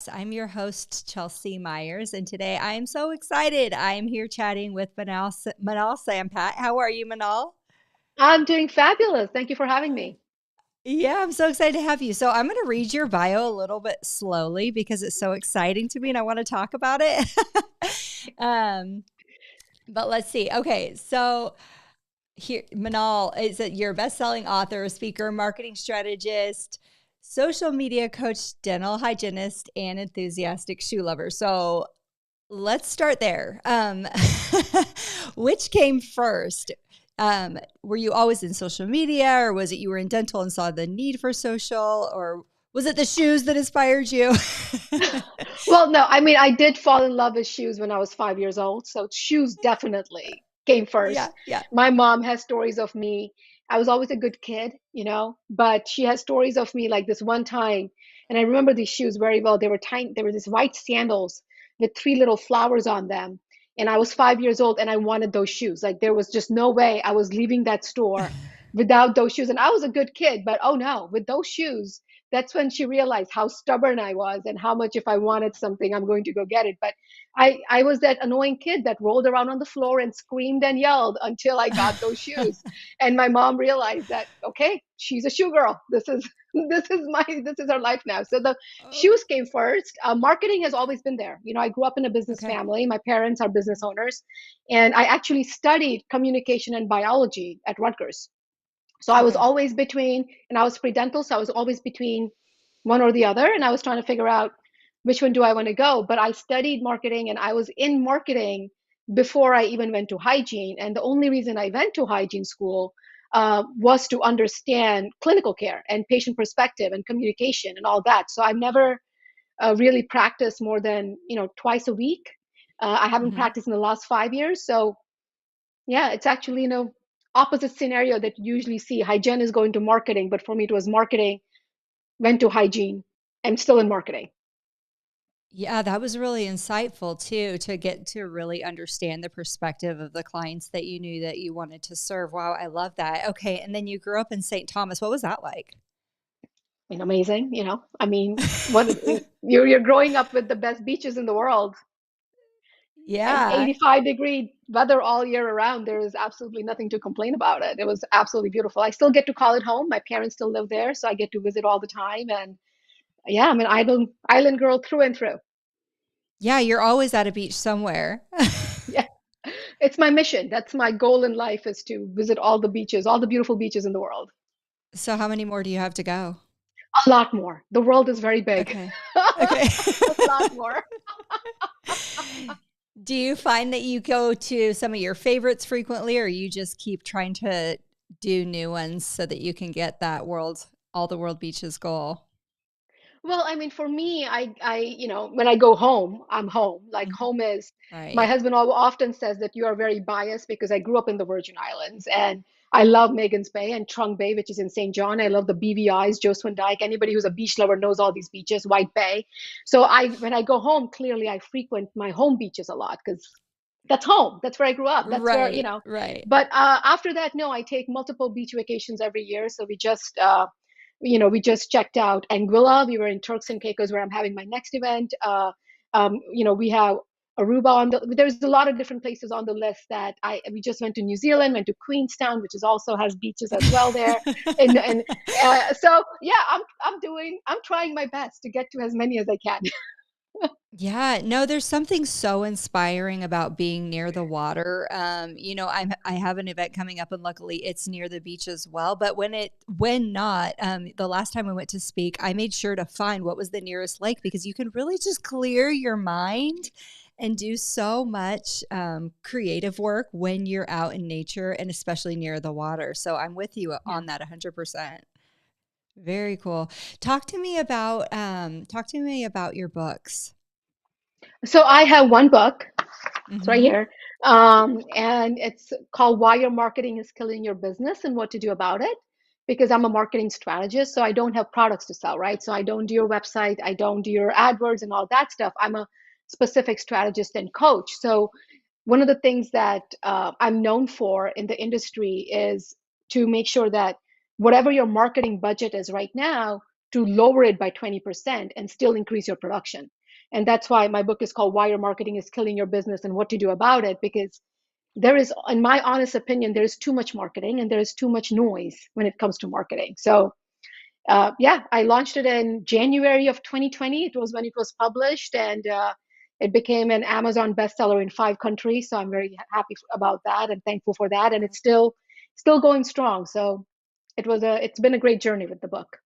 I'm your host, Chelsea Myers, and today I am so excited. I am here chatting with Manal Sampat. How are you, Manal? I'm doing fabulous. Thank you for having me. Yeah, I'm so excited to have you. So, I'm going to read your bio a little bit slowly because it's so exciting to me and I want to talk about it. um, but let's see. Okay, so here, Manal is that you're a best-selling author, speaker, marketing strategist, social media coach, dental hygienist, and enthusiastic shoe lover. So, let's start there. Which came first? Were you always in social media, or was it you were in dental and saw the need for social, or was it the shoes that inspired you? Well, no, I mean, I did fall in love with shoes when I was 5 years old. So shoes definitely came Yeah, first. yeah. My mom has stories of me. I was always a good kid, but she has stories of me like this one time. And I remember these shoes very well. They were tiny, they were these white sandals with three little flowers on them. And I was 5 years old and I wanted those shoes. Like there was just no way I was leaving that store without those shoes. And I was a good kid, but oh no, with those shoes, that's when she realized how stubborn I was and how much if I wanted something, I'm going to go get it. But I was that annoying kid that rolled around on the floor and screamed and yelled until I got those shoes. And my mom realized that, okay, she's a shoe girl. This is her life now. So the Oh, shoes came first. Marketing has always been there. I grew up in a business okay. family. My parents are business owners, and I actually studied communication and biology at Rutgers. So I was Okay. always between, and I was pre-dental, so I was always between one or the other, and I was trying to figure out which one do I want to go. But I studied marketing and I was in marketing before I even went to hygiene. And the only reason I went to hygiene school was to understand clinical care and patient perspective and communication and all that. So I've never really practiced more than twice a week. I haven't Hmm. practiced in the last 5 years, so yeah, it's actually, opposite scenario that you usually see. Hygiene is going to marketing, but for me, it was marketing, went to hygiene. I'm still in marketing. Yeah, that was really insightful too, to get to really understand the perspective of the clients that you knew that you wanted to serve. Wow, I love that. Okay, and then you grew up in St. Thomas. What was that like? Amazing, I mean, what you're growing up with the best beaches in the world and Yeah. 85-degree weather all year around. There is absolutely nothing to complain about it. It was absolutely beautiful. I still get to call it home. My parents still live there, so I get to visit all the time. And yeah, I'm an island girl through and through. Yeah, you're always at a beach somewhere. Yeah. It's my mission. That's my goal in life is to visit all the beaches, all the beautiful beaches in the world. So how many more do you have to go? A lot more. The world is very big. Okay. Okay. A lot more. Do you find that you go to some of your favorites frequently, or you just keep trying to do new ones so that you can get that all the world beaches goal? Well, I mean, for me, when I go home, I'm home. Like Mhm. home is, my Right. husband often says that you are very biased because I grew up in the Virgin Islands and I love Magens Bay and Trunk Bay, which is in St. John. I love the BVI's, Josephine Dyke. Anybody who's a beach lover knows all these beaches, White Bay. So when I go home, clearly I frequent my home beaches a lot because that's home. That's where I grew up. That's where, Right. Right. but after that, no, I take multiple beach vacations every year. So we just checked out Anguilla. We were in Turks and Caicos where I'm having my next event. We have Aruba there's a lot of different places on the list that we just went to New Zealand, went to Queenstown, which is also has beaches as well there. And so yeah, I'm trying my best to get to as many as I can. Yeah, no, there's something so inspiring about being near the water. I have an event coming up, and luckily it's near the beach as well. But when not, the last time I went to speak, I made sure to find what was the nearest lake because you can really just clear your mind and do so much creative work when you're out in nature and especially near the water. So I'm with you Yeah. on that 100%. Very cool. Talk to me about your books. So I have one book. It's right Hmm. here. And it's called Why Your Marketing is Killing Your Business and What to Do About It. Because I'm a marketing strategist, so I don't have products to sell, right? So I don't do your website, I don't do your AdWords and all that stuff. I'm a specific strategist and coach. So one of the things that I'm known for in the industry is to make sure that whatever your marketing budget is right now, to lower it by 20% and still increase your production. And that's why my book is called Why Your Marketing is Killing Your Business and What to Do About It, because there is, in my honest opinion, there is too much marketing and there is too much noise when it comes to marketing. So yeah, I launched it in January of 2020. It was when it was published, and it became an Amazon bestseller in 5 countries. So I'm very happy about that and thankful for that. And it's still going strong. So it's been a great journey with the book.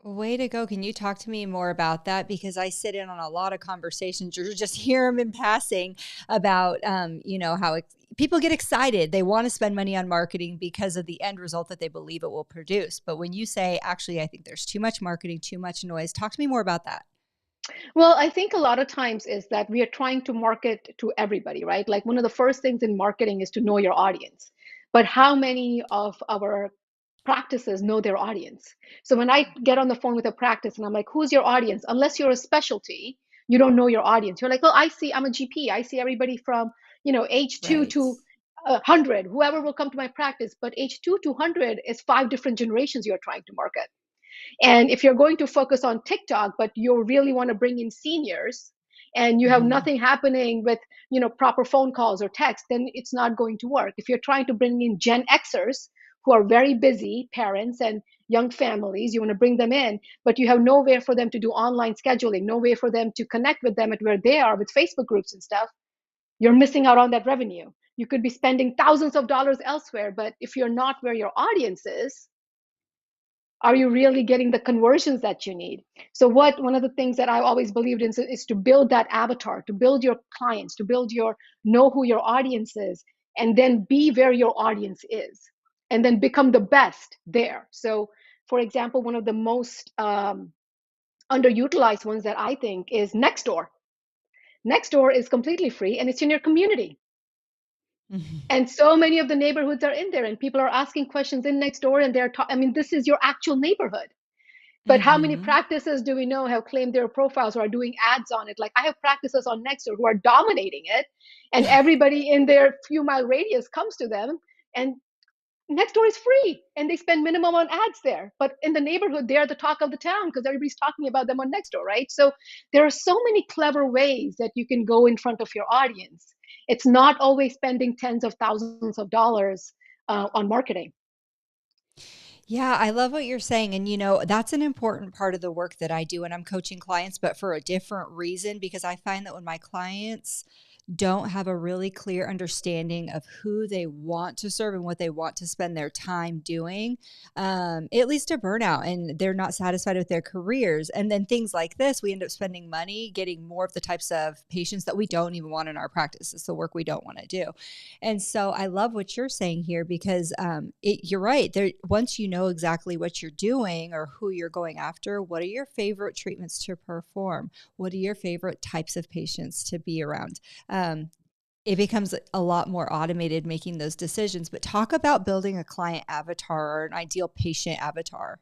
Way to go. Can you talk to me more about that? Because I sit in on a lot of conversations or just hear them in passing about, how people get excited. They want to spend money on marketing because of the end result that they believe it will produce. But when you say, actually, I think there's too much marketing, too much noise, talk to me more about that. Well, I think a lot of times is that we are trying to market to everybody, right? Like one of the first things in marketing is to know your audience. But how many of our practices know their audience? So when I get on the phone with a practice and I'm like, who's your audience? Unless you're a specialty, you don't know your audience. You're like, well, I'm a GP. I see everybody from, age 2 Right. to 100, whoever will come to my practice. But age 2 to 100 is 5 different generations you're trying to market. And if you're going to focus on TikTok, but you really want to bring in seniors and you have Mhm. nothing happening with, proper phone calls or text, then it's not going to work. If you're trying to bring in Gen Xers who are very busy parents and young families, you want to bring them in, but you have nowhere for them to do online scheduling, no way for them to connect with them at where they are with Facebook groups and stuff, you're missing out on that revenue. You could be spending thousands of dollars elsewhere, but if you're not where your audience is, are you really getting the conversions that you need? So what one of the things that I always believed in is to build that avatar, to build your clients, to build your know who your audience is, and then be where your audience is, and then become the best there. So for example, one of the most underutilized ones that I think is Nextdoor. Nextdoor is completely free and it's in your community, Mhm. and so many of the neighborhoods are in there, and people are asking questions in Nextdoor, and I mean, this is your actual neighborhood. But how many Mhm. practices do we know have claimed their profiles or are doing ads on it? Like I have practices on Nextdoor who are dominating it, and everybody in their few mile radius comes to them. And Nextdoor is free, and they spend minimum on ads there. But in the neighborhood, they're the talk of the town because everybody's talking about them on Nextdoor, right? So there are so many clever ways that you can go in front of your audience. It's not always spending tens of thousands of dollars on marketing. Yeah, I love what you're saying. And, that's an important part of the work that I do when I'm coaching clients, but for a different reason, because I find that when my clients don't have a really clear understanding of who they want to serve and what they want to spend their time doing, it leads to burnout and they're not satisfied with their careers. And then things like this, we end up spending money getting more of the types of patients that we don't even want in our practice. It's the work we don't want to do. And so I love what you're saying here because you're right. There, once you know exactly what you're doing or who you're going after, what are your favorite treatments to perform? What are your favorite types of patients to be around? Um, it becomes a lot more automated making those decisions. But talk about building a client avatar or an ideal patient avatar.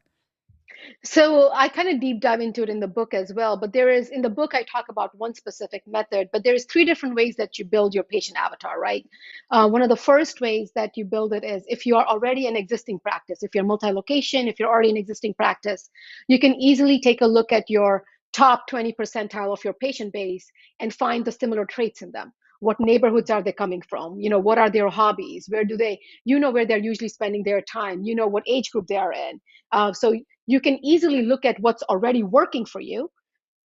So I kind of deep dive into it in the book as well. But there is in the book I talk about one specific method, but there's 3 different ways that you build your patient avatar, right? One of the first ways that you build it is if you are already an existing practice, if you're multi-location, if you're already an existing practice, you can easily take a look at your top 20 percentile of your patient base and find the similar traits in them. What neighborhoods are they coming from? What are their hobbies? Where do they, where they're usually spending their time? What age group they are in. So you can easily look at what's already working for you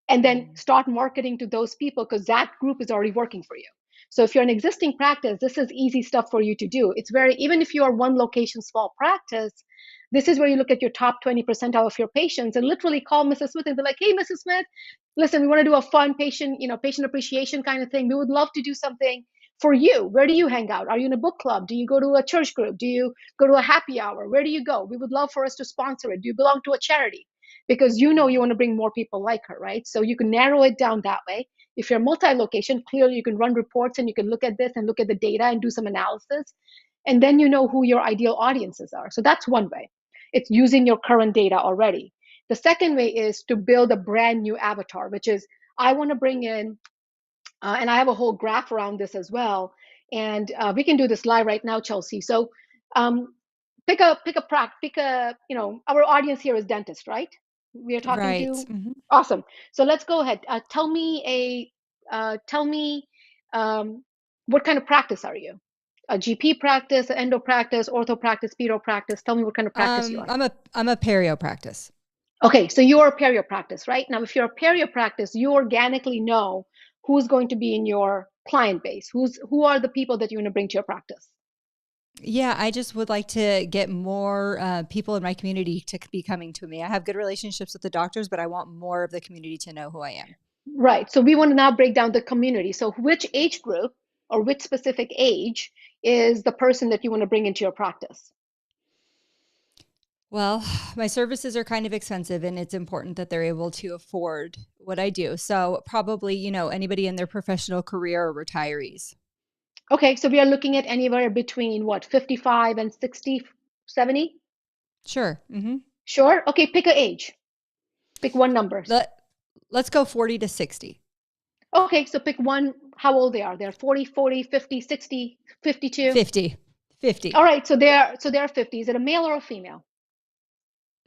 and then Mhm. start marketing to those people because that group is already working for you. So if you're an existing practice, this is easy stuff for you to do. It's very, even if you are one location small practice, this is where you look at your top 20 percentile of your patients and literally call Mrs. Smith and be like, hey, Mrs. Smith, listen, we want to do a fun patient appreciation kind of thing. We would love to do something for you. Where do you hang out? Are you in a book club? Do you go to a church group? Do you go to a happy hour? Where do you go? We would love for us to sponsor it. Do you belong to a charity? Because you want to bring more people like her, right? So you can narrow it down that way. If you're multi-location, clearly you can run reports and you can look at this and look at the data and do some analysis. And then you know who your ideal audiences are. So that's one way. It's using your current data already. The second way is to build a brand new avatar, which is I want to bring in, and I have a whole graph around this as well. And we can do this live right now, Chelsea. So um, pick a, our audience here is dentist, right? We are talking Right. to? Awesome. So let's go ahead. Tell me, um, what kind of practice are you? A GP practice, an endo practice, ortho practice, pedo practice? Tell me what kind of practice you are. I'm a perio practice. Okay, so you're a perio practice, right? Now, if you're a perio practice, you organically know who's going to be in your client base, who are the people that you want to bring to your practice. Yeah, I just would like to get more people in my community to be coming to me. I have good relationships with the doctors, but I want more of the community to know who I am. Right. So we want to now break down the community. So which age group or which specific age is the person that you want to bring into your practice? Well, my services are kind of expensive and it's important that they're able to afford what I do. So, probably, anybody in their professional career or retirees. Okay, so we are looking at anywhere between what, 55 and 60, 70? Sure. Sure. Okay, pick a age. Pick one number. Let, let's go 40 to 60. Okay, so pick one, how old they are. They're 40, 40, 50, 60, 52. 50. 50. All right, so they're 50. Is it a male or a female?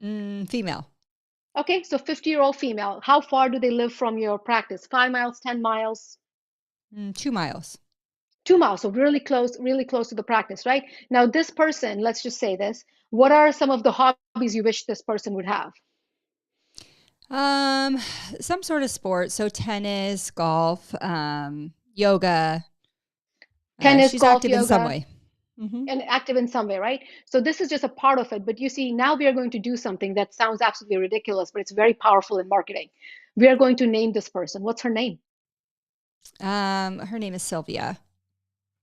Female. Okay, so 50-year-old female. How far do they live from your practice? 5 miles, 10 miles? 2 miles. 2 miles, so really close to the practice, right? Now, this person, let's just say this, what are some of the hobbies you wish this person would have? Um, some sort of sport. So tennis, golf, yoga. Tennis, She's golf, active in some yoga, way. Hmm. and active in some way, right? So this is just a part of it. But you see, now we are going to do something that sounds absolutely ridiculous, but it's very powerful in marketing. We are going to name this person. What's her name? Her name is Sylvia.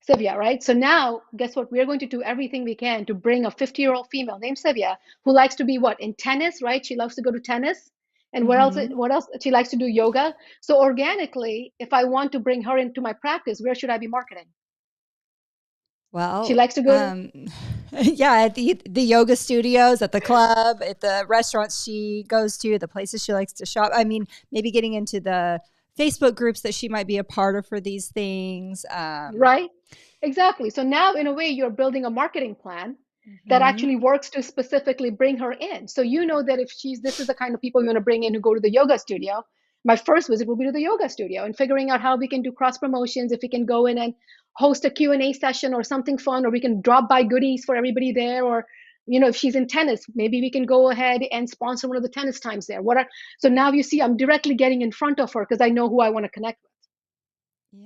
Sylvia, right? So now, guess what? We're going to do everything we can to bring a 50-year-old female named Sylvia who likes to be what? In tennis, right? She loves to go to tennis. And where else? Hmm. What else? She likes to do yoga. So organically, if I want to bring her into my practice, where should I be marketing? She Well, likes to go to, yeah, at the yoga studios, at the club, at the restaurants she goes to, the places she likes to shop. I mean, maybe getting into the Facebook groups that she might be a part of for these things. right? Exactly. So now, in a way, you're building a marketing plan that Hmm. actually works to specifically bring her in. So you know that if this is the kind of people you want to bring in who go to the yoga studio, my first visit will be to the yoga studio and figuring out how we can do cross promotions, if we can go in and host a Q&A session or something fun, or we can drop by goodies for everybody there, or if she's in tennis, maybe we can go ahead and sponsor one of the tennis times there. So now you see I'm directly getting in front of her because I know who I want to connect with.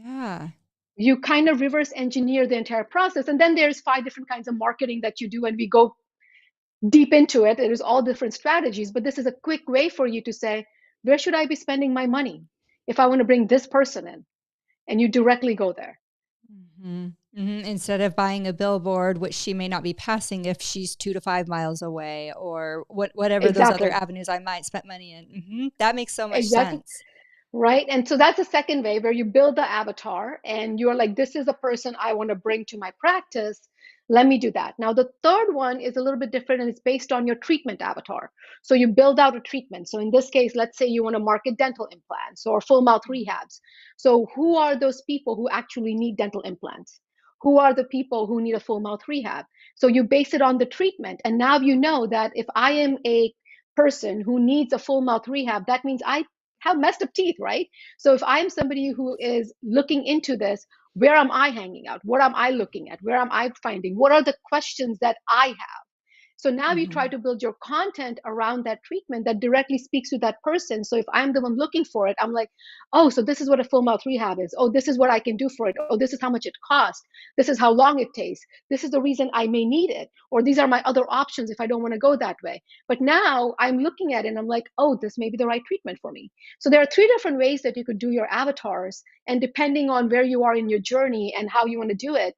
Yeah. You kind of reverse engineer the entire process, and then there's 5 different kinds of marketing that you do, and we go deep into it. There's all different strategies, but this is a quick way for you to say, where should I be spending my money if I want to bring this person in? And you directly go there. Instead of buying a billboard, which she may not be passing if she's 2 to 5 miles away, or whatever those other Exactly. avenues I might spend money in. That makes so much Exactly. sense. Right. And so that's the second way where you build the avatar and you're like, this is a person I want to bring to my practice. Let me do that. Now, the third one is a little bit different and it's based on your treatment avatar. So you build out a treatment. So in this case, let's say you want to market dental implants or full mouth rehabs. So who are those people who actually need dental implants? Who are the people who need a full mouth rehab? So you base it on the treatment. And now you know that if I am a person who needs a full mouth rehab, that means I have messed up teeth, right? So if I'm somebody who is looking into this, where am I hanging out? What am I looking at? Where am I finding? What are the questions that I have? So now you try Hmm. to build your content around that treatment that directly speaks to that person. So if I'm the one looking for it, I'm like, oh, so this is what a full mouth rehab is. Oh, this is what I can do for it. Oh, this is how much it costs. This is how long it takes. This is the reason I may need it. Or these are my other options if I don't want to go that way. But now I'm looking at it and I'm like, oh, this may be the right treatment for me. So there are 3 different ways that you could do your avatars. And depending on where you are in your journey and how you want to do it,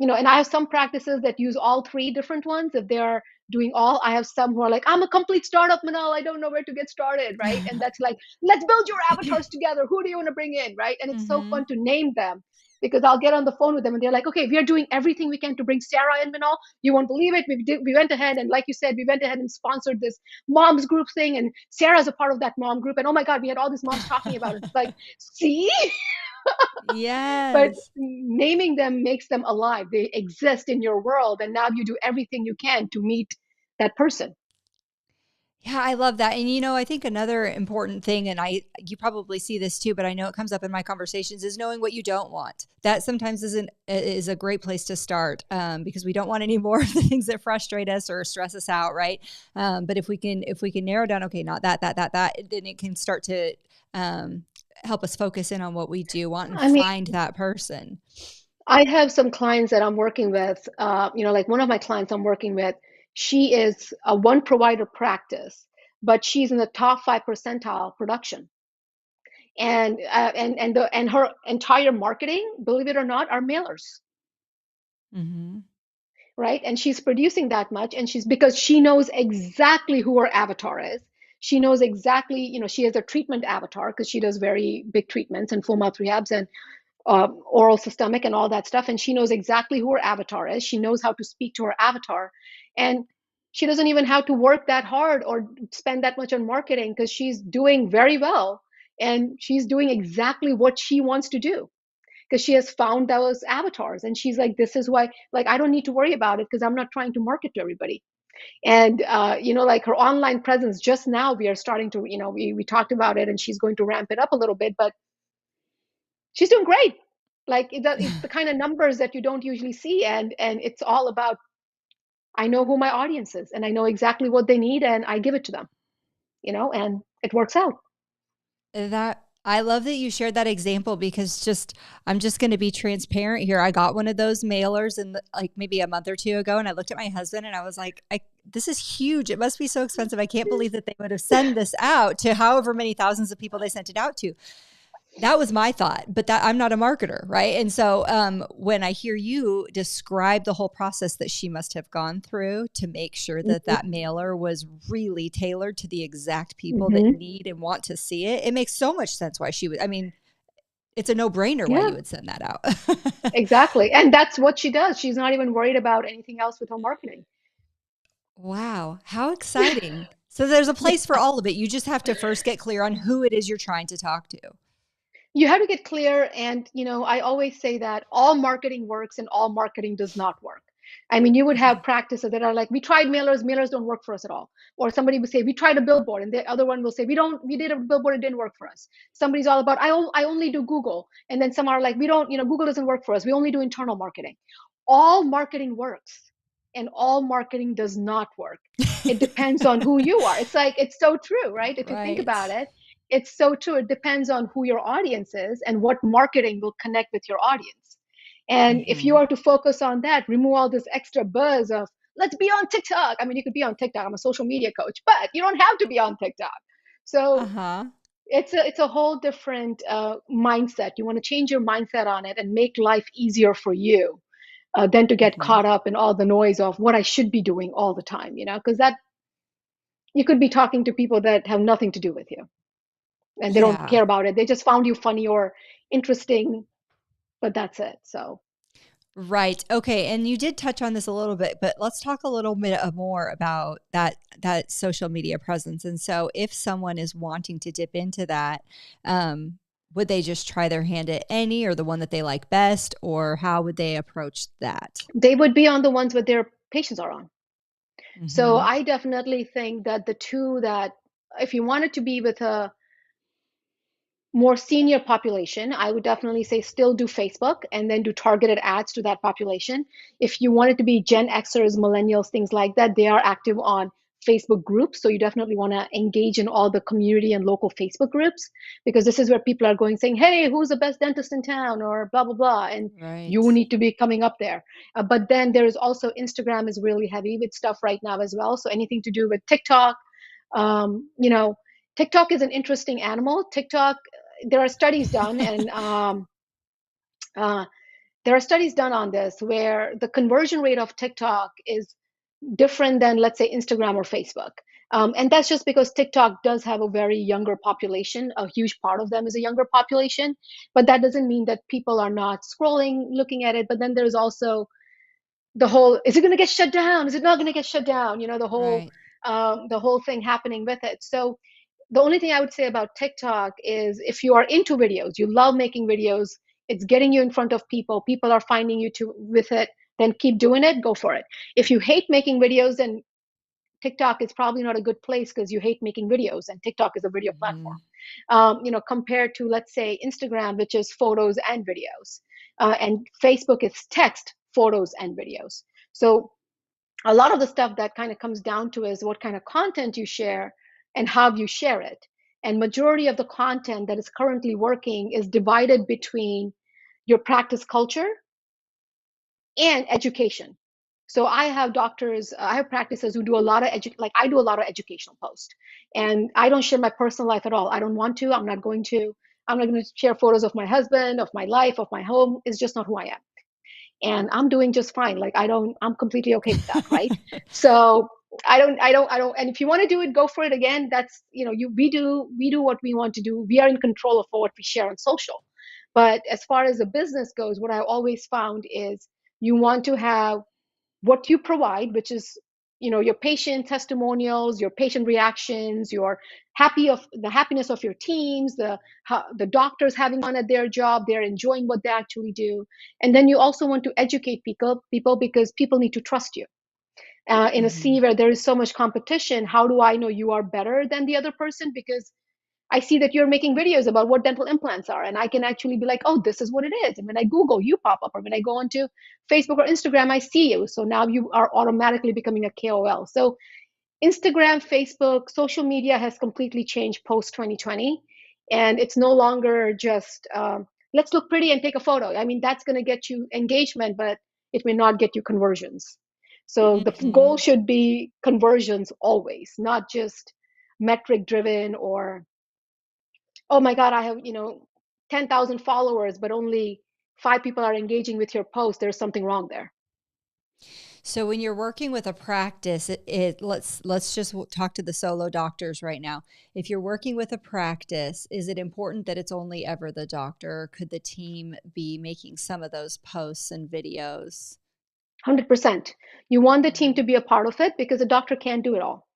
and I have some practices that use all 3 different ones. If they're doing all, I have some who are like, I'm a complete startup, Minal. I don't know where to get started, right? And that's like, let's build your avatars together. Who do you want to bring in, right? And it's so Hmm. fun to name them because I'll get on the phone with them and they're like, okay, we are doing everything we can to bring Sarah in, Minal. You won't believe it. We went ahead and, like you said, we went ahead and sponsored this moms group thing, and Sarah's a part of that mom group. And oh my God, we had all these moms talking about it. It's like, see, but Yes. naming them makes them alive. They exist in your world, and now you do everything you can to meet that person. Yeah, I love that. And I think another important thing, and you probably see this too, but I know it comes up in my conversations, is knowing what you don't want. That sometimes is a great place to start, because we don't want any more of the things that frustrate us or stress us out, right? But if we can narrow down, okay, not that, that, then it can start to um, help us focus in on what we do want and I mean, find that person. I have some clients that I'm working with, like one of my clients I'm working with, she is a one provider practice, but she's in the top 5 percentile production. And her entire marketing, believe it or not, are mailers, Hmm. right? And she's producing that much, and she's because she knows exactly who her avatar is. She knows exactly, she has a treatment avatar because she does very big treatments and full mouth rehabs and oral systemic and all that stuff. And she knows exactly who her avatar is. She knows how to speak to her avatar. And she doesn't even have to work that hard or spend that much on marketing because she's doing very well. And she's doing exactly what she wants to do because she has found those avatars. And she's like, this is why, like, I don't need to worry about it because I'm not trying to market to everybody. And, like her online presence, just now we are starting to, we talked about it and she's going to ramp it up a little bit, but she's doing great. Like it's the kind of numbers that you don't usually see, and it's all about I know who my audience is, and I know exactly what they need, and I give it to them, and it works out. That I love that you shared that example because I'm just going to be transparent here. I got one of those mailers like maybe a month or two ago, and I looked at my husband and I was like, this is huge. It must be so expensive. I can't believe that they would have sent this out to however many thousands of people they sent it out to. That was my thought, but that I'm not a marketer, right? And so when I hear you describe the whole process that she must have gone through to make sure that Hmm. that mailer was really tailored to the exact people that Hmm. need and want to see it, it makes so much sense why she would. I mean, it's a no brainer why Yeah, you would send that out. exactly. And that's what she does. She's not even worried about anything else with her marketing. Wow, how exciting! So there's a place for all of it. You just have to first get clear on who it is you're trying to talk to. You have to get clear, and I always say that all marketing works and all marketing does not work. I mean, you would have Okay. practices that are like, we tried mailers don't work for us at all. Or somebody would say, we tried a billboard, and the other one will say, we did a billboard, it didn't work for us. Somebody's all about, I only do Google. And then some are like, we don't, Google doesn't work for us, we only do internal marketing. All marketing works and all marketing does not work. It depends on who you are. It's like, it's so true, right? If you think Right. about it, it's so true. It depends on who your audience is and what marketing will connect with your audience. And if you Hmm. are to focus on that, remove all this extra buzz of let's be on TikTok. I mean, you could be on TikTok. I'm a social media coach, but you don't have to be on TikTok. So Uh-huh. it's a whole different mindset. You want to change your mindset on it and make life easier for you than to get Hmm. caught up in all the noise of what I should be doing all the time. Because that you could be talking to people that have nothing to do with you and they don't Yeah. care about it. They just found you funny or interesting, but that's it. So Right. Okay. And you did touch on this a little bit, but let's talk a little bit more about that social media presence. And so, if someone is wanting to dip into that, would they just try their hand at any or the one that they like best, or how would they approach that? they would be on the ones that their patients are on. So Hmm. I definitely think that the two that, if you wanted to be with a more senior population, I would definitely say still do Facebook and then do targeted ads to that population. If you want it to be Gen Xers, millennials, things like that, they are active on Facebook groups. So you definitely want to engage in all the community and local Facebook groups because this is where people are going saying, hey, who's the best dentist in town or blah, blah, blah. And you Right. need to be coming up there. But then there is also Instagram is really heavy with stuff right now as well. So anything to do with TikTok, um, you know, TikTok is an interesting animal. TikTok, there are studies done, and uh, there are studies done on this where the conversion rate of TikTok is different than, let's say, Instagram or Facebook. And that's just because TikTok does have a very younger population. A huge part of them is a younger population, but that doesn't mean that people are not scrolling, looking at it. But then there's also the whole: is it going to get shut down? Is it not going to get shut down? Right. The whole thing happening with it. So the only thing I would say about TikTok is if you are into videos, you love making videos, it's getting you in front of people, people are finding you to with it, then keep doing it, go for it. If you hate making videos, then TikTok is probably not a good place because you hate making videos, and TikTok is a video platform. Mhm. Compared to, let's say, Instagram, which is photos and videos, and Facebook is text, photos, and videos. So a lot of the stuff that kind of comes down to is what kind of content you share and how you share it. And majority of the content that is currently working is divided between your practice culture and education. So I have doctors, I have practices who do a lot of like I do a lot of educational posts, and I don't share my personal life at all. I don't want to. I'm not going to. I'm not going to share photos of my husband, of my life, of my home. It's just not who I am, and I'm doing just fine. Like I'm completely okay with that, right? So I don't. And if you want to do it, go for it. Again, that's, we do what we want to do. We are in control of what we share on social. But as far as the business goes, what I always found is you want to have what you provide, which is, your patient testimonials, your patient reactions, your the happiness of your teams, the doctors having fun at their job, they're enjoying what they actually do. And then you also want to educate people because people need to trust you. In a Mhm. scene where there is so much competition, how do I know you are better than the other person? Because I see that you're making videos about what dental implants are, and I can actually be like, oh, this is what it is. And when I Google, you pop up, or when I go onto Facebook or Instagram, I see you. So now you are automatically becoming a KOL. So Instagram, Facebook, social media has completely changed post 2020. And it's no longer just, let's look pretty and take a photo. I mean, that's going to get you engagement, but it may not get you conversions. So the goal Mhm. should be conversions always, not just metric driven or, oh my God, I have, 10,000 followers, but only five people are engaging with your post. There's something wrong there. So when you're working with a practice, it let's just talk to the solo doctors right now. If you're working with a practice, is it important that it's only ever the doctor? Or could the team be making some of those posts and videos? 100%. You want the team to Mhm. be a part of it because the doctor can't do it all.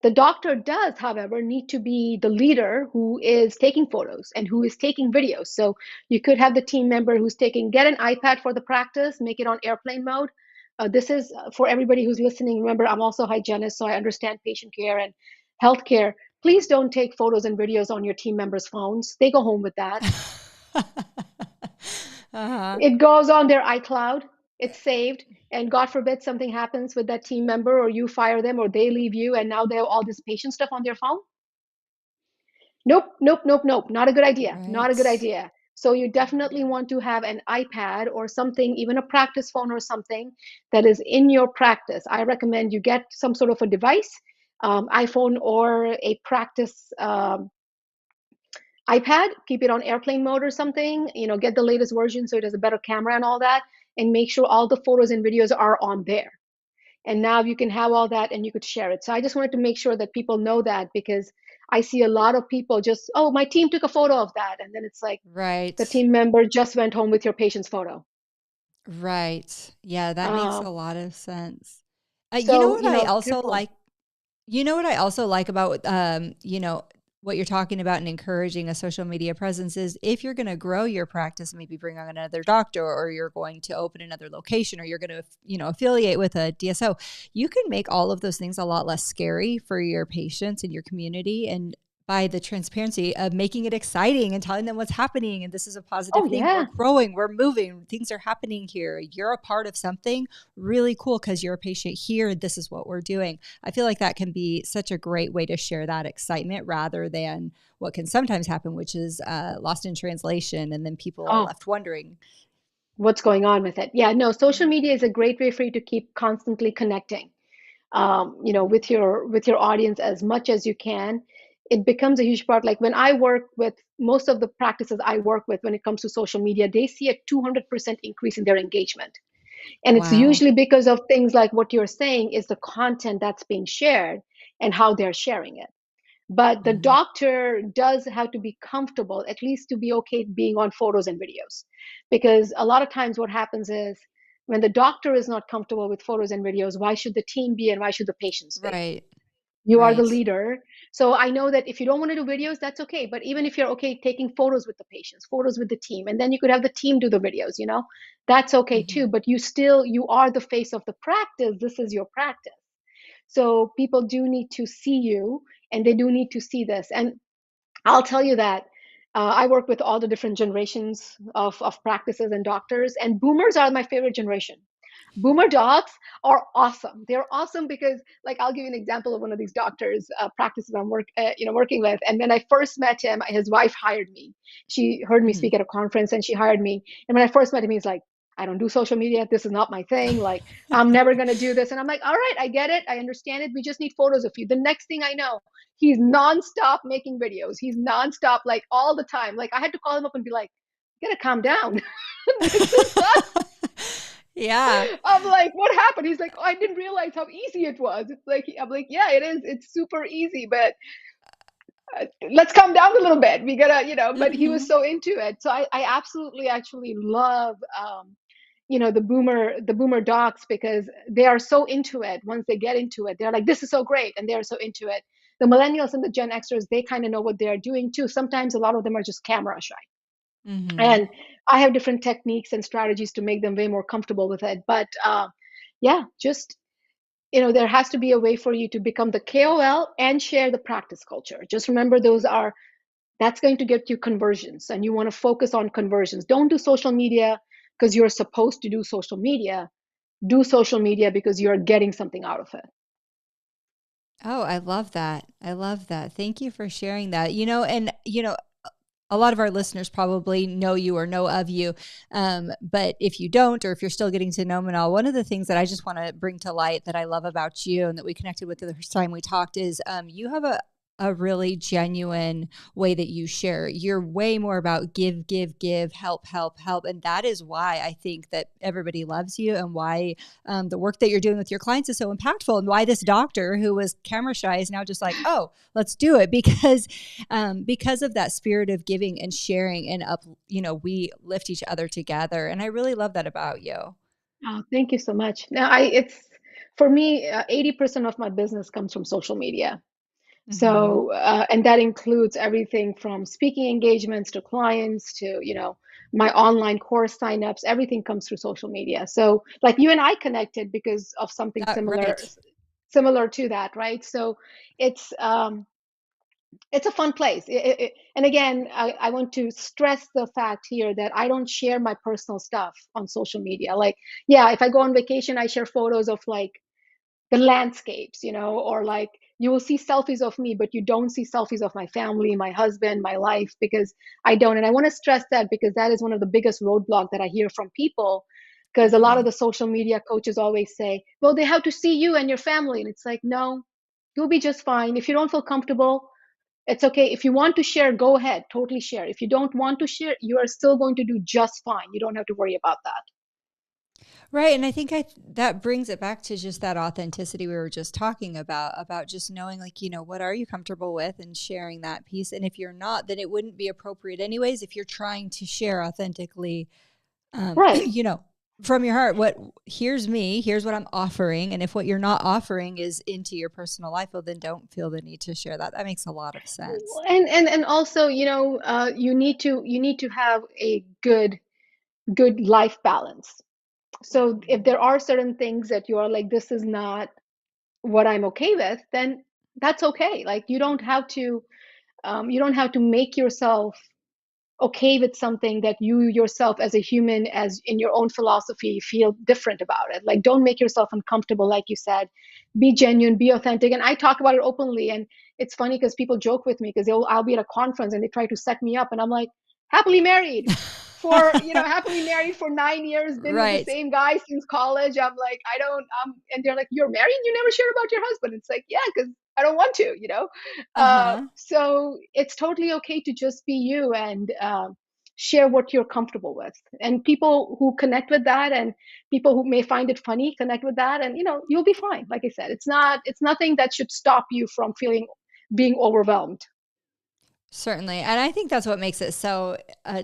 The doctor does, however, need to be the leader who is taking photos and who is taking videos. So you could have the team member who's get an iPad for the practice, make it on airplane mode. This is for everybody who's listening. Remember, I'm also a hygienist, so I understand patient care and healthcare. Please don't take photos and videos on your team members' phones. They go home with that. Uh-huh. It goes on their iCloud, it's saved, and God forbid something happens with that team member, or you fire them, or they leave you, and now they have all this patient stuff on their phone. Nope, nope, nope, nope. Not a good idea. Not a good Right. idea. So you definitely want to have an iPad or something, even a practice phone or something that is in your practice. I recommend you get some sort of a device, iPhone or a practice iPad. Keep it on airplane mode or something. Get the latest version so it has a better camera and all that, and make sure all the photos and videos are on there. And now you can have all that and you could share it. So I just wanted to make sure that people know that, because I see a lot of people just, oh, my team took a photo of that, and then it's like the Right. team member just went home with your patient's photo. Right. Yeah, that makes a um, lot of sense. You know so what I also careful. like You know what I also like about, what you're talking about and encouraging a social media presence is if you're going to grow your practice, maybe bring on another doctor, or you're going to open another location, or you're going to, affiliate with a DSO, you can make all of those things a lot less scary for your patients and your community. And by the transparency of making it exciting and telling them what's happening, and this is a Oh positive thing. We're yeah. growing, we're moving, things are happening here. You're a part of something really cool because you're a patient here. This is what we're doing. I feel like that can be such a great way to share that excitement rather than what can sometimes happen, which is lost in translation. And then people are Oh, left wondering. what's going on with it? Yeah, no, social Mhm. media is a great way for you to keep constantly connecting, with your audience as much as you can. It becomes a huge part. Like when I work with most of the practices I work with, when it comes to social media, they see a 200% increase in their engagement. And it's Wow. usually because of things like what you're saying is the content that's being shared and how they're sharing it. But the Mhm. doctor does have to be comfortable, at least to be okay being on photos and videos. Because a lot of times what happens is when the doctor is not comfortable with photos and videos, why should the team be and why should the patients be? Right. You are the Right. leader. So I know that if you don't want to do videos, that's okay. But even if you're okay taking photos with the patients, photos with the team, and then you could have the team do the videos, that's okay too. Mhm. But you are the face of the practice. This is your practice. So people do need to see you, and they do need to see this. And I'll tell you that I work with all the different generations of practices and doctors, and boomers are my favorite generation. Boomer docs are awesome. They're awesome because, like, I'll give you an example of one of these doctors' practices I'm working with. And when I first met him, his wife hired me. She heard me Mhm. speak at a conference, and she hired me. And when I first met him, he's like, "I don't do social media. This is not my thing. Like, I'm never gonna do this." And I'm like, "All right, I get it. I understand it. We just need photos of you." The next thing I know, he's nonstop making videos. He's nonstop, like all the time. Like, I had to call him up and be like, "You gotta calm down. This is not." Yeah. I'm like, "What happened?" He's like, "Oh, I didn't realize how easy it was." It's like, I'm like, "Yeah, it is. It's super easy, but let's calm down a little bit. We gotta, you know." But he was Mhm. so into it. So I absolutely actually love, the boomer docs, because they are so into it. Once they get into it, they're like, "This is so great," and they're so into it. The millennials and the Gen Xers, they kind of know what they're doing too. Sometimes a lot of them are just camera shy. Mhm. And I have different techniques and strategies to make them way more comfortable with it. But yeah, just, there has to be a way for you to become the KOL and share the practice culture. Just remember, that's going to get you conversions, and you want to focus on conversions. Don't do social media because you're supposed to do social media. Do social media because you're getting something out of it. Oh, I love that. I love that. Thank you for sharing that. And a lot of our listeners probably know you or know of you. But if you don't, or if you're still getting to know Manal, one of the things that I just want to bring to light that I love about you and that we connected with the first time we talked is you have a really genuine way that you share. You're way more about give, give, give, help, help, help. And that is why I think that everybody loves you, and why the work that you're doing with your clients is so impactful, and why this doctor who was camera shy is now just like, oh, let's do it, because of that spirit of giving and sharing and we lift each other together. And I really love that about you. Oh, thank you so much. Now, it's for me, 80% of my business comes from social media. Hmm. So, and that includes everything from speaking engagements to clients to, my online course signups. Everything comes through social media. So, like, you and I connected because of something similar, Right. similar to that, right? So, it's um, it's a fun place. And again, I want to stress the fact here that I don't share my personal stuff on social media. Like, yeah, if I go on vacation, I share photos of, like, the landscapes, or, like, you will see selfies of me, but you don't see selfies of my family, my husband, my life, because I don't. And I want to stress that, because that is one of the biggest roadblocks that I hear from people. Because a lot of Hmm. the social media coaches always say, well, they have to see you and your family. And it's like, no, you'll be just fine. If you don't feel comfortable, it's okay. If you want to share, go ahead, totally share. If you don't want to share, you are still going to do just fine. You don't have to worry about that. Right. And I think that brings it back to just that authenticity we were just talking about just knowing, like, what are you comfortable with, and sharing that piece. And if you're not, then it wouldn't be appropriate anyways, if you're trying to share authentically, Right. you know, from your heart. Here's me, here's what I'm offering. And if what you're not offering is into your personal life, well, then don't feel the need to share that. That makes a lot of sense. And also, you need to have a good life balance. So if Hmm. there are certain things that you are like, this is not what I'm okay with, then that's okay. Like, you don't have to make yourself okay with something that you yourself, as a human, as in your own philosophy, feel different about it. Like, don't make yourself uncomfortable. Like you said, be genuine, be authentic. And I talk about it openly. And it's funny because people joke with me, because I'll be at a conference and they try to set me up, and I'm like, happily married happily married for 9 years, been with the Right. same guy since college. I'm like, I don't, and they're like, you're married, you never share about your husband. It's like, yeah, because I don't want to. Uh-huh. So it's totally okay to just be you, and share what you're comfortable with. And people who connect with that, and people who may find it funny, connect with that, and you'll be fine. Like I said, it's nothing that should stop you from being overwhelmed. Certainly. And I think that's what makes it so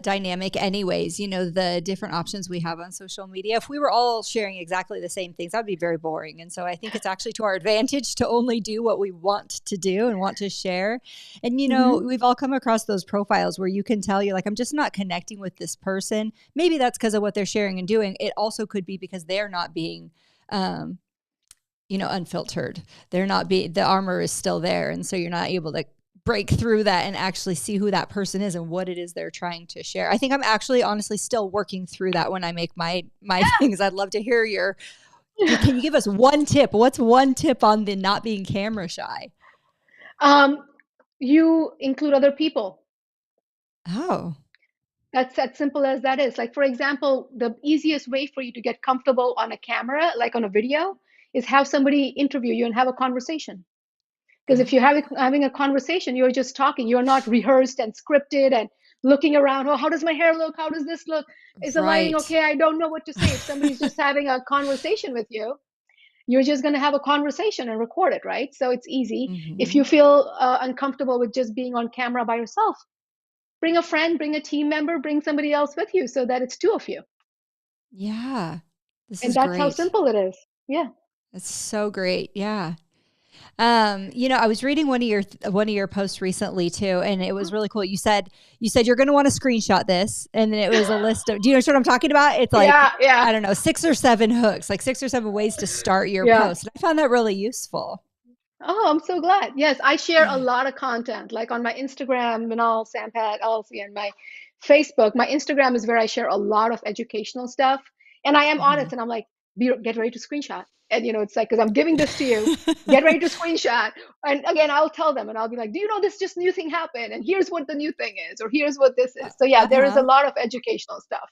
dynamic, anyways. The different options we have on social media. If we were all sharing exactly the same things, that'd be very boring. And so I think it's actually to our advantage to only do what we want to do and want to share. And, Hmm. we've all come across those profiles where you can tell, you're like, I'm just not connecting with this person. Maybe that's because of what they're sharing and doing. It also could be because they're not being, um, unfiltered. They're not be the armor is still there. And so you're not able to break through that and actually see who that person is and what it is they're trying to share. I think I'm actually honestly still working through that when I make my things. I'd love to hear can you give us one tip? What's one tip on the not being camera shy? Um, you include other people. Oh, That's as simple as that is. Like, for example, the easiest way for you to get comfortable on a camera, like on a video, is have somebody interview you and have a conversation. Because if you're having a conversation, you're just talking. You're not rehearsed and scripted and looking around. Oh, how does my hair look? How does this look? Is the lighting right. okay? I don't know what to say. If somebody's just having a conversation with you, you're just going to have a conversation and record it, right? So it's easy. If you Hmm. feel uncomfortable with just being on camera by yourself, bring a friend, bring a team member, bring somebody else with you so that it's two of you. Yeah. This And is that's how great. simple it is. Yeah. That's so great. Yeah. I was reading one of your posts recently too, and it was really cool. You said you're going to want to screenshot this, and then it was a list of. Do you know what I'm talking about? It's like Yeah, yeah, I don't know, 6 or 7 hooks, like 6 or 7 ways to start your yeah. post. And I found that really useful. Oh, I'm so glad. Yes, I share a lot of content, like on my Instagram, Minal, Sampat, LLC, and my Facebook. My Instagram is where I share a lot of educational stuff. And I am Hmm. honest, and I'm like, get ready to screenshot. And, it's like, because I'm giving this to you, get ready to screenshot. And again, I'll tell them, and I'll be like, do you know this just new thing happened? And here's what the new thing is, or here's what this is. So, yeah, there is a Uh-huh. lot of educational stuff.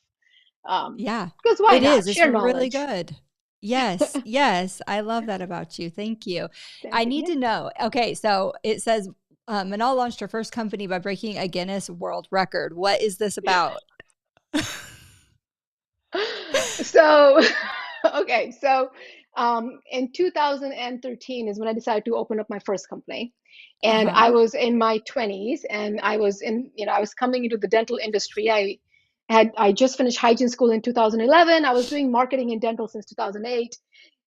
Yeah, Because why it not? is. It's Share really knowledge. good. Yes, yes. I love that about you. Thank you. Thank I you. need Yeah. to know. Okay, so it says Manal launched her first company by breaking a Guinness World Record. What is this about? So, okay, so in 2013 is when I decided to open up my first company. And I Uh-huh. was in my 20s and I was coming into the dental industry. I just finished hygiene school in 2011. I was doing marketing in dental since 2008.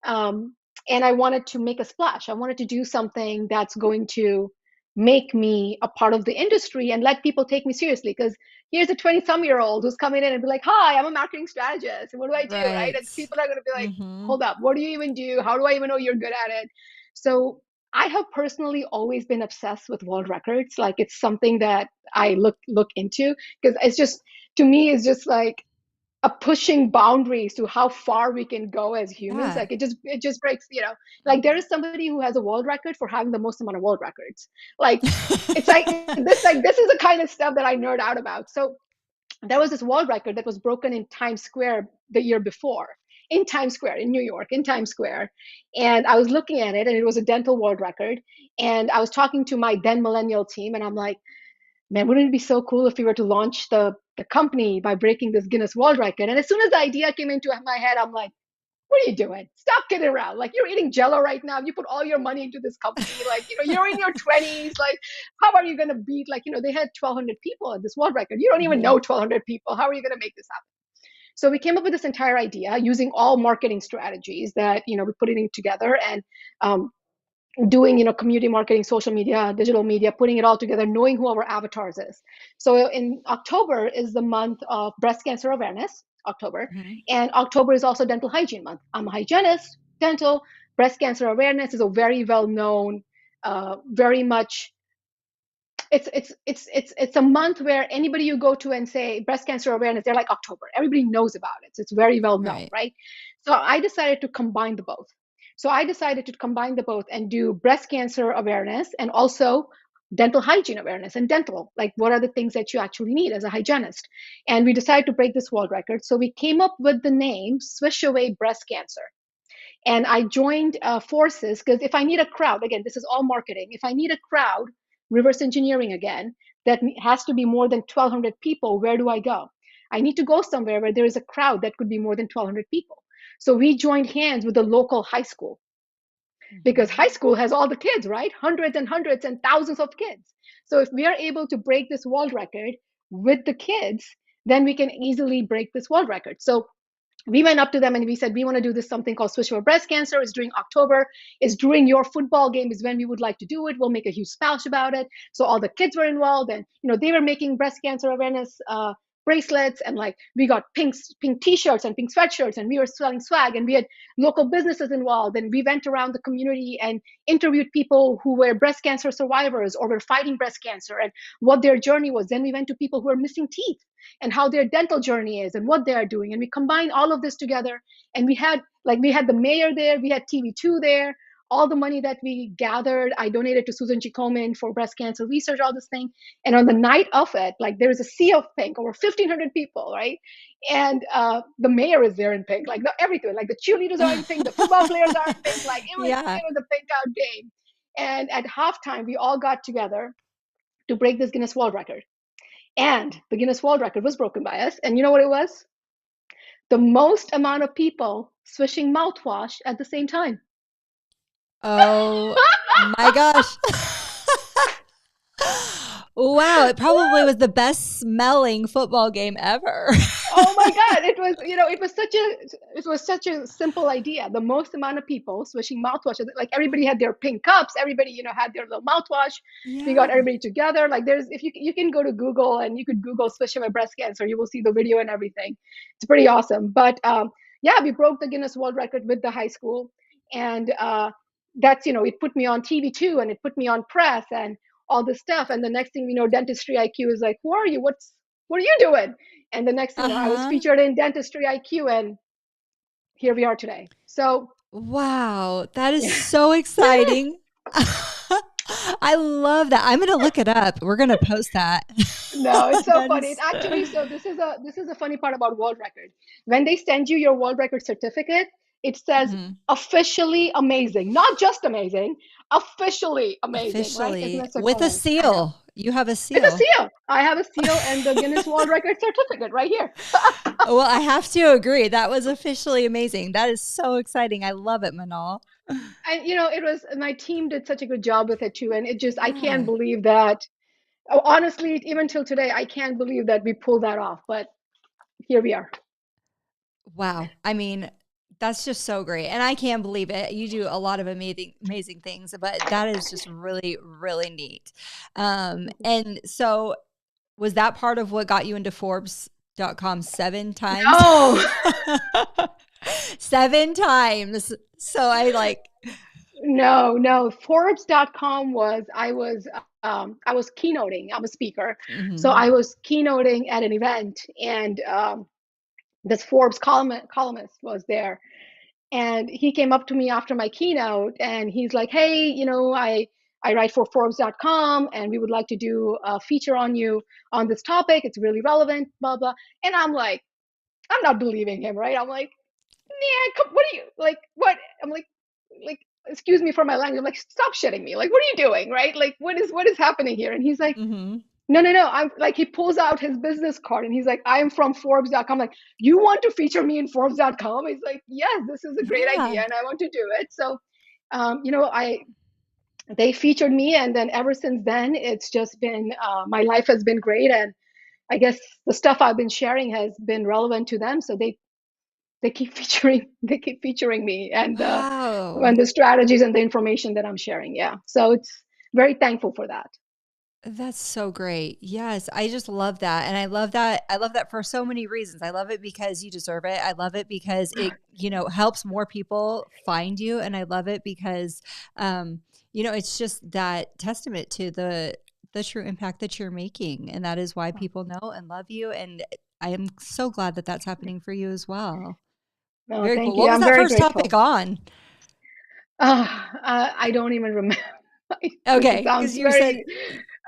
Um, and I wanted to make a splash. I wanted to do something that's going to make me a part of the industry and let people take me seriously. Because here's a 20-some-year-old who's coming in and be like, "Hi, I'm a marketing strategist. And what do I do?" Right? Right. And people are going to be like, Mm-hmm. "Hold up, what do you even do? How do I even know you're good at it?" So I have personally always been obsessed with world records. Like it's something that I look into because it's just to me it's just like a pushing boundaries to how far we can go as humans. Yeah. Like it just breaks, like there is somebody who has a world record for having the most amount of world records. Like it's like this is the kind of stuff that I nerd out about. So there was this world record that was broken in Times Square the year before, in Times Square in New York, in Times Square. And I was looking at it and it was a dental world record. And I was talking to my then millennial team and I'm like, man, wouldn't it be so cool if we were to launch the company by breaking this Guinness World Record? And as soon as the idea came into my head, I'm like, what are you doing? Stop kidding around. Like you're eating Jello right now. You put all your money into this company. Like, you're in your 20s. Like, how are you going to beat, like, they had 1,200 people at this world record. You don't even Hmm. know 1,200 people. How are you going to make this happen? So we came up with this entire idea using all marketing strategies that, we put it together and um, doing community marketing, social media, digital media, putting it all together, knowing who our avatars is. So in October is the month of breast cancer awareness, October, Hmm. and October is also dental hygiene month. I'm a hygienist. Dental breast cancer awareness is a very well known, very much, it's a month where anybody you go to and say breast cancer awareness, they're like October. Everybody knows about it. So it's very well known, Right. right? So I decided to combine the both. So I decided to combine the both and do breast cancer awareness and also dental hygiene awareness and dental. Like what are the things that you actually need as a hygienist? And we decided to break this world record. So we came up with the name Swish Away Breast Cancer. And I joined forces because if I need a crowd, again, this is all marketing. If I need a crowd, reverse engineering again, that has to be more than 1,200 people, where do I go? I need to go somewhere where there is a crowd that could be more than 1,200 people. So we joined hands with the local high school because high Hmm. school has all the kids, right? Hundreds and hundreds and thousands of kids. So if we are able to break this world record with the kids, then we can easily break this world record. So we went up to them and we said, we want to do this something called Swish for Breast Cancer. It's during October. It's during your football game is when we would like to do it. We'll make a huge splash about it. So all the kids were involved and, they were making breast cancer awareness bracelets, and like we got pink t-shirts and pink sweatshirts, and we were selling swag, and we had local businesses involved, and we went around the community and interviewed people who were breast cancer survivors or were fighting breast cancer and what their journey was. Then we went to people who are missing teeth and how their dental journey is and what they are doing, and we combined all of this together. And we had the mayor there, we had TV2 there. All the money that we gathered, I donated to Susan G. Komen for breast cancer research, all this thing. And on the night of it, like there is a sea of pink, over 1,500 people, right? And the mayor is there in pink, like everything, like the cheerleaders are in pink, the football players are in pink, like it was Yeah. it was a pink out game. And at halftime, we all got together to break this Guinness World Record. And the Guinness World Record was broken by us. And you know what it was? The most amount of people swishing mouthwash at the same time. Oh my gosh. Wow, it probably was the best smelling football game ever. Oh my God! It was such a simple idea. The most amount of people swishing mouthwash, like everybody had their pink cups, everybody had their little mouthwash. We got Yeah. everybody together. Like there's if you can go to Google and you could Google swishing my breast cancer, you will see the video and everything. It's pretty awesome. But yeah, we broke the Guinness World Record with the high school, and that's it put me on TV2 and it put me on press and all this stuff. And the next thing we know, Dentistry IQ is like, who are you? What are you doing? And the next thing I was Uh-huh. featured in Dentistry IQ, and here we are today. So, Wow, that is yeah. so exciting. I love that. I'm gonna look it up. We're gonna post that. No, it's so That funny. It's is actually so. This is a funny part about world record. When they send you your world record certificate, it says Mhm. officially amazing, not just amazing, officially amazing. Right? Isn't Officially that so with a funny? I know. seal. You have a With a seal. seal, I have a seal and the Guinness World Record certificate right here. Well, I have to agree. That was officially amazing. That is so exciting. I love it, Manal. And it was my team did such a good job with it too, and it just I can't Yeah. believe that. Oh, honestly, even till today, I can't believe that we pulled that off. But here we are. Wow. I mean, that's just so great. And I can't believe it. You do a lot of amazing things, but that is just really, really neat. And so was that part of what got you into Forbes.com 7 times? No, 7 times. So I like, no, no. Forbes.com was I was keynoting. I'm a speaker, so mhm. I was keynoting at an event, and this Forbes columnist was there, and he came up to me after my keynote, and he's like, "Hey, I write for Forbes.com, and we would like to do a feature on you on this topic. It's really relevant, blah blah." And I'm like, I'm not believing him, right? I'm like, "Man, what are you like? What?" I'm like, excuse me for my language. I'm like, "Stop shitting me! Like, what are you doing, right? Like, what is happening here?" And he's like, Mhm. "No, no, no." I'm like, he pulls out his business card and he's like, "I'm from Forbes.com." Like, "You want to feature me in Forbes.com?" He's like, "Yes, this is a great idea Yeah. and I want to do it." So, I they featured me, and then ever since then, it's just been my life has been great, and I guess the stuff I've been sharing has been relevant to them, so they keep featuring me Wow. and the strategies and the information that I'm sharing. Yeah, so it's very thankful for that. That's so great. Yes, I just love that. And I love that for so many reasons. I love it because you deserve it. I love it because it helps more people find you. And I love it because um, it's just that testament to the true impact that you're making. And that is why people know and love you. And I am so glad that that's happening for you as well. No, Very cool. thank you. What was I'm that very first topic grateful. on? I don't even remember. It Okay, because sounds you said, very.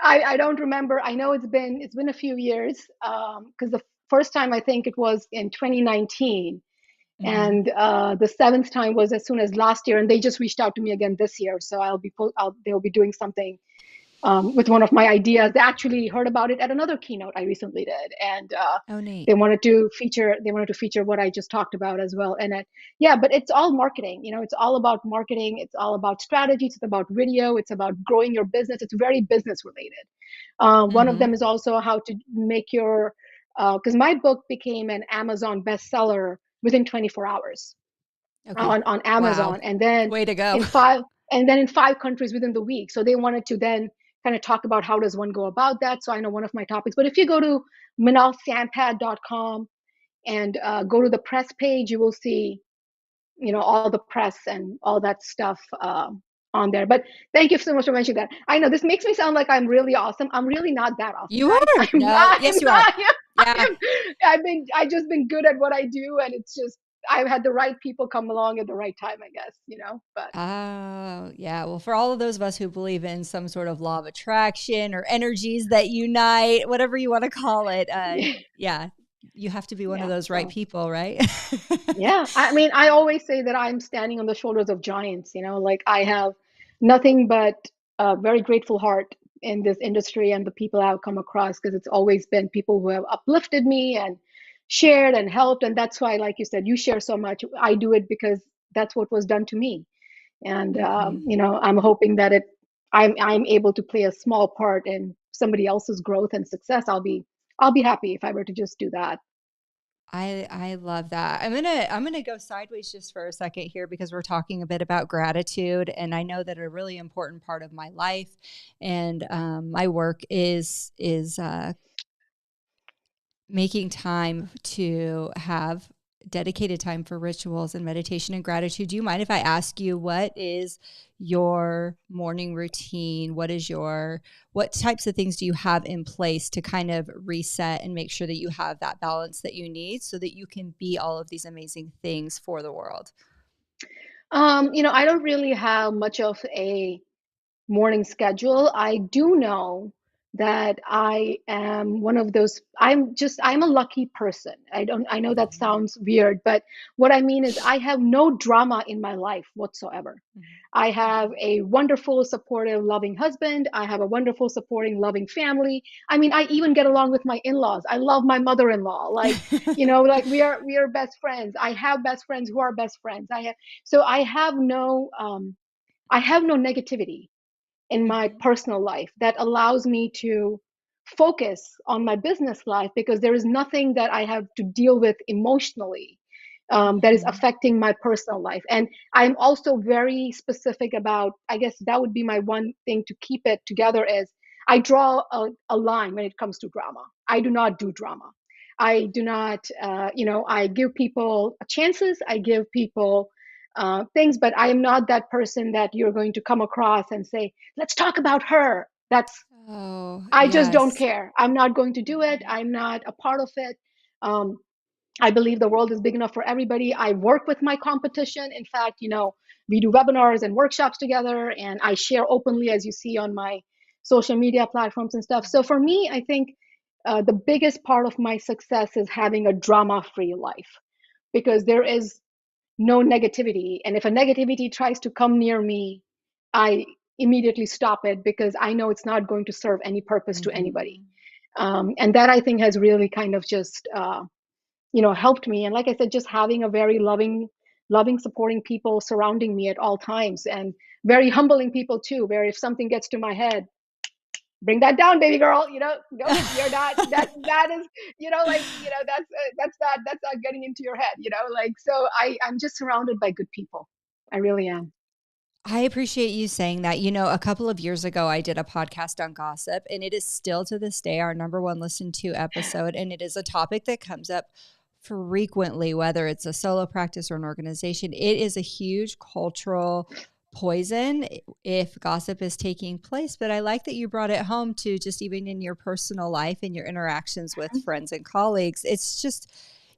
I don't remember. I know it's been a few years. Because the first time I think it was in 2019, mhm. and the seventh time was as soon as last year, and they just reached out to me again this year. So they'll be doing something with one of my ideas. They actually heard about it at another keynote I recently did, and Oh, neat. they wanted to feature what I just talked about as well. And yeah, but it's all marketing. It's all about marketing. It's all about strategies. It's about video. It's about growing your business. It's very business related. One of them Hmm. is also how to make your because my book became an Amazon bestseller within 24 hours Okay. on Wow. Amazon, and then Way to go. in five countries within the week. So they wanted to then kind of talk about how does one go about that. So I know one of my topics. But if you go to minalsampat.com and go to the press page, you will see, all the press and all that stuff on there. But thank you so much for mentioning that. I know this makes me sound like I'm really awesome. I'm really not that awesome, You guys. are. I'm No, not. I'm yes, you are. not. Yeah. I just been good at what I do, and it's just I've had the right people come along at the right time, I guess. But Oh, yeah. Well, for all of those of us who believe in some sort of law of attraction or energies that unite, whatever you want to call it, yeah, you have to be one of yeah. those right So people, right? yeah, I mean, I always say that I'm standing on the shoulders of giants, like I have nothing but a very grateful heart in this industry and the people I've come across, because it's always been people who have uplifted me and shared and helped. And that's why, like you said, you share so much. I do it because that's what was done to me. And, Mhm. I'm hoping that I'm able to play a small part in somebody else's growth and success. I'll be happy if I were to just do that. I love that. I'm gonna go sideways just for a second here because we're talking a bit about gratitude, and I know that a really important part of my life and my work is making time to have dedicated time for rituals and meditation and gratitude. Do you mind if I ask you what is your morning routine? What types of things do you have in place to kind of reset and make sure that you have that balance that you need so that you can be all of these amazing things for the world? I don't really have much of a morning schedule. I do know that I am one of those I'm a lucky person. I know that Mhm. sounds weird, but what I mean is I have no drama in my life whatsoever. Mhm. I have Mhm. a wonderful, supportive, loving husband. I have a wonderful, supporting, loving family. I mean, I even get along with my in-laws. I love my mother-in-law. Like we are best friends. I have best friends who are best friends. I have no negativity in my Mhm. personal life that allows me to focus on my business life, because there is nothing that I have to deal with emotionally that is Mhm. affecting my personal life. And I'm also very specific about, I guess that would be my one thing to keep it together is I draw a line when it comes to drama. I do not do drama. I do not, I give people chances. I give people things, but I am not that person that you're going to come across and say, let's talk about her. Oh, I just don't yes. care. I'm not going to do it. Mhm. I'm not a part of it. Um, I believe the world is big enough for everybody. I work with my competition. In fact, we do webinars and workshops together, and I share openly, as you see on my social media platforms and stuff. So for me, I think the biggest part of my success is having a drama free life, because there is no negativity. And if a negativity tries to come near me, I immediately stop it, because I know it's not going to serve any purpose to anybody. Mhm. And that, I think, has really kind of just helped me. And like I said, just having a very loving, supporting people surrounding me at all times, and very humbling people too, where if something gets to my head, bring that down, baby girl. Nope, you're not. That is, that's not getting into your head. Like, so I'm just surrounded by good people. I really am. I appreciate you saying that. A couple of years ago, I did a podcast on gossip, and it is still to this day our number one listened to episode. And it is a topic that comes up frequently, whether it's a solo practice or an organization. It is a huge cultural poison if gossip is taking place. But I like that you brought it home to just even in your personal life and your interactions with friends and colleagues. It's just,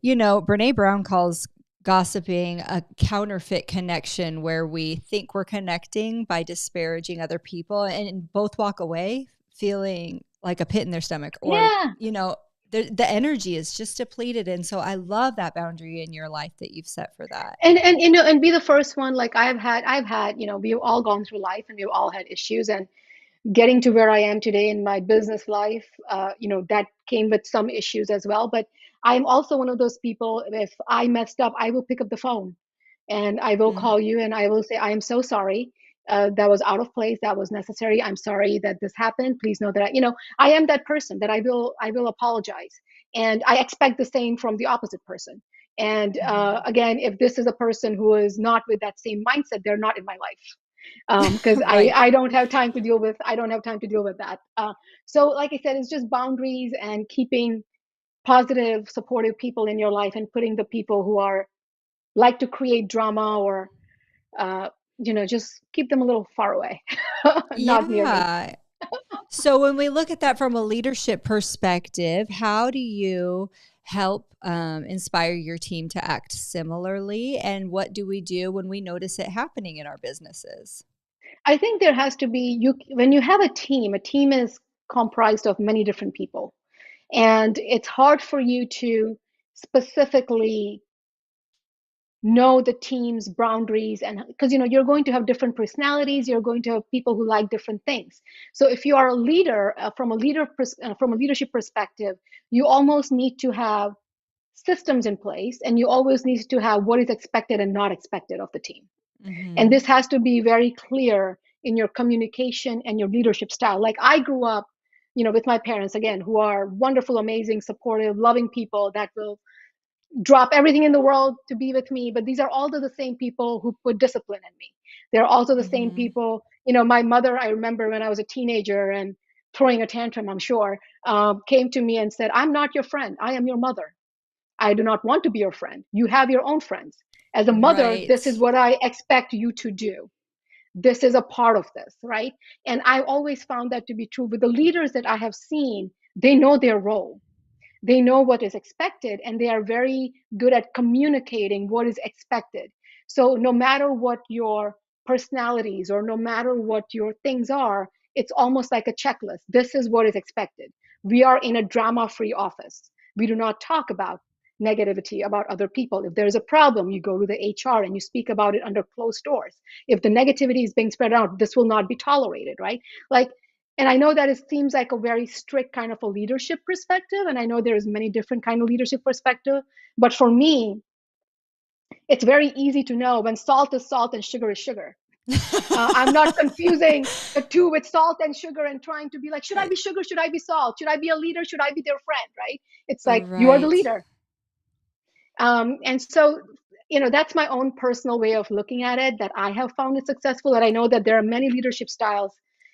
Brene Brown calls gossiping a counterfeit connection where we think we're connecting by disparaging other people and both walk away feeling like a pit in their stomach or Yeah. the energy is just depleted. And so I love that boundary in your life that you've set for that. And be the first one. Like, I've had, we've all gone through life, and we've all had issues, and getting to where I am today in my business life, that came with some issues as well. But I'm also one of those people, if I messed up, I will pick up the phone and I will Mm. call you and I will say, I am so sorry. That was out of place. That was necessary. I'm sorry that this happened. Please know that I am that person that I will apologize. And I expect the same from the opposite person. And Mhm. again, if this is a person who is not with that same mindset, they're not in my life. because Right. I don't have time to deal with that. So like I said, it's just boundaries and keeping positive, supportive people in your life and putting the people who are like to create drama or uh, just keep them a little far away, not near me. Yeah. So when we look at that from a leadership perspective, how do you help inspire your team to act similarly? And what do we do when we notice it happening in our businesses? I think there has to be you when you have a team is comprised of many different people. And it's hard for you to specifically know the team's boundaries, and because you're going to have different personalities, you're going to have people who like different things. So if you are a leader, from a leadership perspective, you almost need to have systems in place, and you always need to have what is expected and not expected of the team. And Mm-hmm. this has to be very clear in your communication and your leadership style. Like I grew up, with my parents, again, who are wonderful, amazing, supportive, loving people that will drop everything in the world to be with me. But these are also the same people who put discipline in me. They're also the same Mm-hmm. people. My mother, I remember when I was a teenager and throwing a tantrum, I'm sure, came to me and said, "I'm not your friend. I am your mother. I do not want to be your friend. You have your own friends. As a mother, this is Right. what I expect you to do. This is a part of this," right? And I always found that to be true with the leaders that I have seen. They know their role, they know what is expected, and they are very good at communicating what is expected. So no matter what your personalities or no matter what your things are, it's almost like a checklist. This is what is expected. We are in a drama free office. We do not talk about negativity about other people. If there's a problem, you go to the HR and you speak about it under closed doors. If the negativity is being spread out, this will not be tolerated, right? Like, and I know that it seems like a very strict kind of a leadership perspective, and I know there's many different kind of leadership perspective, but for me, it's very easy to know when salt is salt and sugar is sugar. I'm not confusing the two with salt and sugar and trying to be like, should I be sugar, should I be salt, should I be a leader, should I be their friend, right? It's like you are the Right. leader. And so, that's my own personal way of looking at it, that I have found it successful. And I know that there are many leadership styles,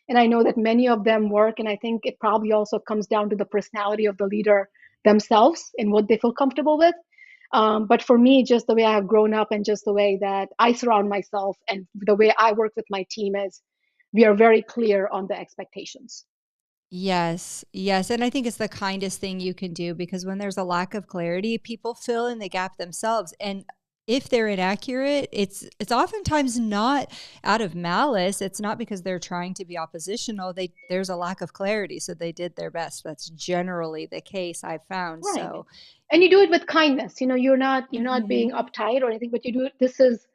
and I know that many of them work. And I think it probably also comes down to the personality of the leader themselves and what they feel comfortable with. But for me, just the way I have grown up and just the way that I surround myself and the way I work with my team is we are very clear on the expectations. Yes, yes, and I think it's the kindest thing you can do because when there's a lack of clarity, people fill in the gap themselves, and if they're inaccurate, it's oftentimes not out of malice, it's not because they're trying to be oppositional, there's a lack of clarity, so they did their best. That's generally the case I've found, Right. so And you do it with kindness. You're not being mhm. uptight or anything, but you do it. This is,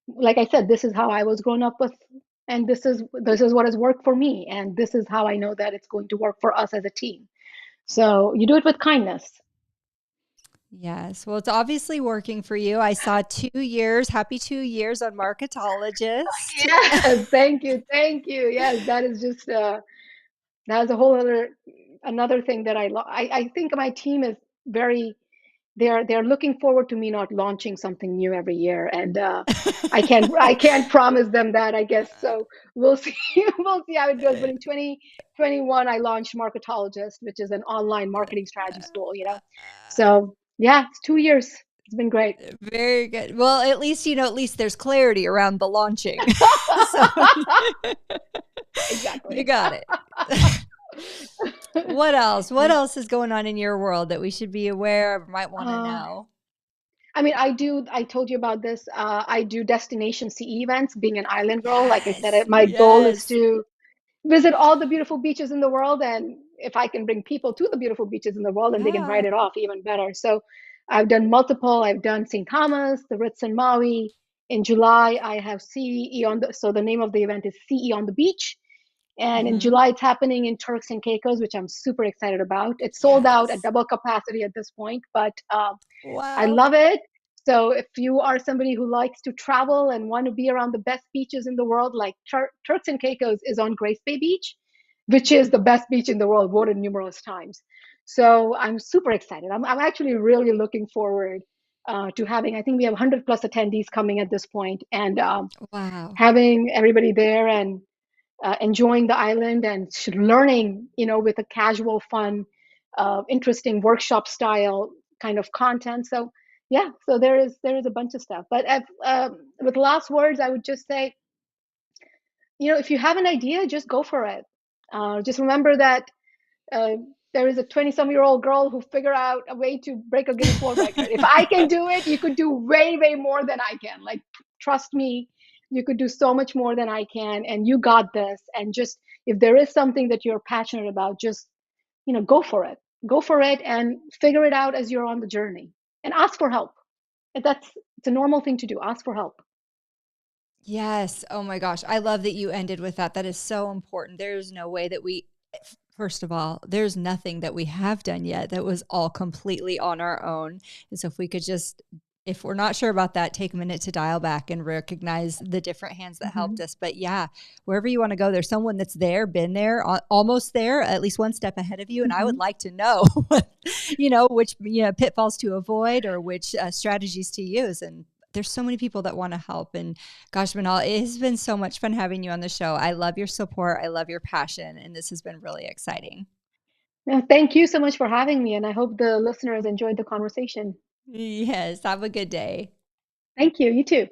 like I said, this is how I was grown up with, and this is what has worked for me, and this is how I know that it's going to work for us as a team. So you do it with kindness. Yes, well, it's obviously working for you. I saw 2 years, happy 2 years on Marketologist. Yes, thank you. Yes, that is just that's a whole other another thing that I think my team is very they're looking forward to me not launching something new every year, and I can't promise them that, I guess. So we'll see we'll see how it goes. But in 2021 I launched Marketologist, which is an online marketing strategy tool. So yeah, it's 2 years. It's been great. Very good. Well, at least, at least there's clarity around the launching. So you Exactly. got it. What else? What else is going on in your world that we should be aware of, might want to uh, know? I mean, I told you about this. I do destination CE events, being an island girl. Like I said, Yes. my goal is Yes. to visit all the beautiful beaches in the world, and if I can bring people to the beautiful beaches in the world, and they can Yeah. write it off, even better. So I've done multiple. I've done St. Thomas, the Ritz and Maui. In July I have CE on the so the name of the event is CE on the beach. And in Mhm. July it's happening in Turks and Caicos, which I'm super excited about. It's sold out at Yes. double capacity at this point, but I Wow. love it. So if you are somebody who likes to travel and want to be around the best beaches in the world, like Turks and Caicos is on Grace Bay Beach, which is the best beach in the world, voted numerous times. So I'm super excited. I'm actually really looking forward. to having, I think we have 100 plus attendees coming at this point, and Wow. having everybody there and enjoying the island and learning, with a casual, fun, interesting workshop style kind of content. So yeah, so there is a bunch of stuff. But with last words, I would just say, if you have an idea, just go for it. Just remember that uh, there is a 20-some-year-old girl who figured out a way to break a Guinness World Record. If I can do it, you could do way, way more than I can. Like, trust me, you could do so much more than I can, and you got this. And just, if there is something that you're passionate about, just, go for it. Go for it and figure it out as you're on the journey. And ask for help. It's a normal thing to do. Ask for help. Yes. Oh my gosh. I love that you ended with that. That is so important. There's no way that first of all, there's nothing that we have done yet that was all completely on our own. And so if we could just, if we're not sure about that, take a minute to dial back and recognize the different hands that helped Hmm. us. But yeah, wherever you want to go, there's someone that's there, been there, almost there, at least one step ahead of you. And I would Hmm. like to know, which pitfalls to avoid or which strategies to use. And there's so many people that want to help. And gosh, Manal, it has been so much fun having you on the show. I love your support. I love your passion. And this has been really exciting. Thank you so much for having me, and I hope the listeners enjoyed the conversation. Yes. Have a good day. Thank you. You too.